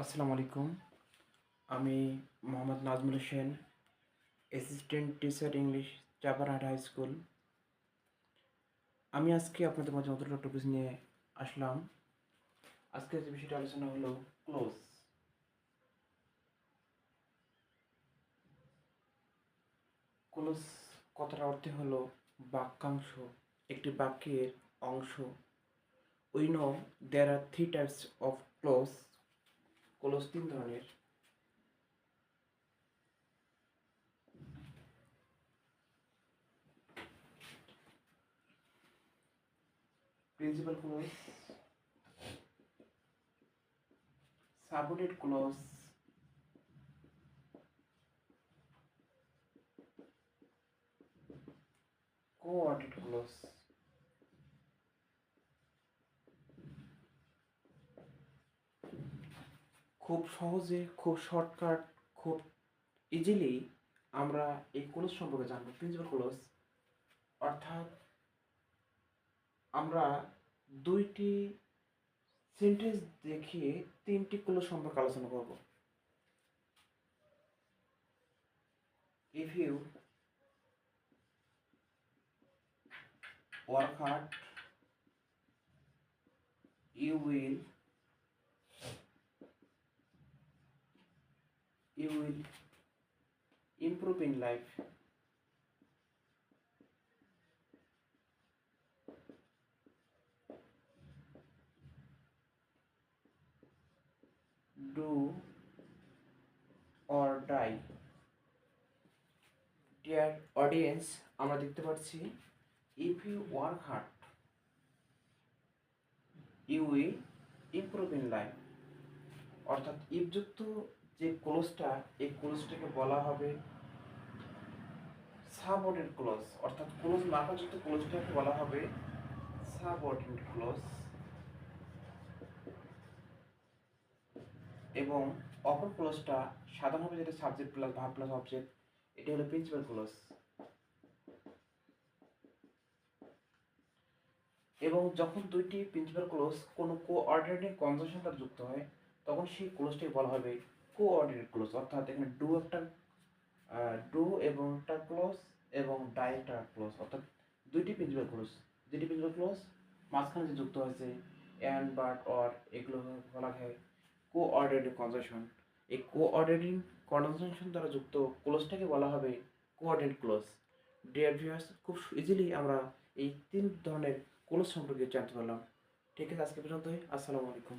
আসসালামু আলাইকুম। আমি Mohammad Nazmul Hossain, assistant teacher English, Chaparhat high school. আমি আজকে আপনাদের মাঝে নতুন একটা টপিক নিয়ে আসলাম। আজকের যে বিষয়টা আলোচনা হলো ক্লোজ। ক্লোজ কথার অর্থ হলো বাক্যাংশ, একটি বাক্যের অংশ। We know there are three types of clause. Clause তিন ধরনের। Principal clause, subordinate clause, coordinate clause. খুব সহজে, খুব শর্টকাট, খুব ইজিলি আমরা এই ক্লোজ সম্পর্কে জানবো। প্রিন্সিপাল ক্লোজ অর্থাৎ আমরা দুইটি সেন্টেন্স দেখিয়ে তিনটি ক্লোজ সম্পর্কে আলোচনা করব। If you work hard you will improve in life. Do or die. Dear audience, আমরা দেখতে পাচ্ছি if you work hard you will improve in life. অর্থাৎ ইফযুক্ত যে ক্লোজটা, এই ক্লোজটাকে বলা হবে সাবঅর্ডিনেট ক্লোজ। অর্থাৎ ক্লোজ মার্কাযুক্ত ক্লোজটাকে বলা হবে সাবঅর্ডিনেট ক্লোজ। এবং অপর ক্লোজটা সাধারণভাবে যেটা subject plus verb plus object, এটা হলো প্রিন্সিপাল ক্লোজ। এবং যখন দুইটি প্রিন্সিপাল ক্লোজ কোনো কোঅর্ডিনেটিং কনজাংশন দ্বারা যুক্ত হয়, তখন সেই ক্লোজটাকে বলা হবে কোঅর্ডিনেট ক্লোজ। অর্থাৎ এখানে ডু এবং একটা ক্লোজ এবং ডাই একটা ক্লোজ। অর্থাৎ দুইটি প্রিন্সিপাল ক্লোজ, দুইটি প্রিন্সিপাল ক্লোজ মাঝখানে যে যুক্ত হয়েছে অ্যান্ড, বাট, অর, এগুলো বলা হয় কোঅর্ডিনেটিং কনজাংশন। এই কোঅর্ডিনেটিং কনজাংশন দ্বারা যুক্ত ক্লোজটাকে বলা হবে কোঅর্ডিনেট ক্লোজ। ডিয়ার ভিউয়ার্স, খুব ইজিলি আমরা এই তিন ধরনের ক্লোজ সম্পর্কে জানতে পারলাম। ঠিক আছে, আজকে পর্যন্তই। আসসালামু আলাইকুম।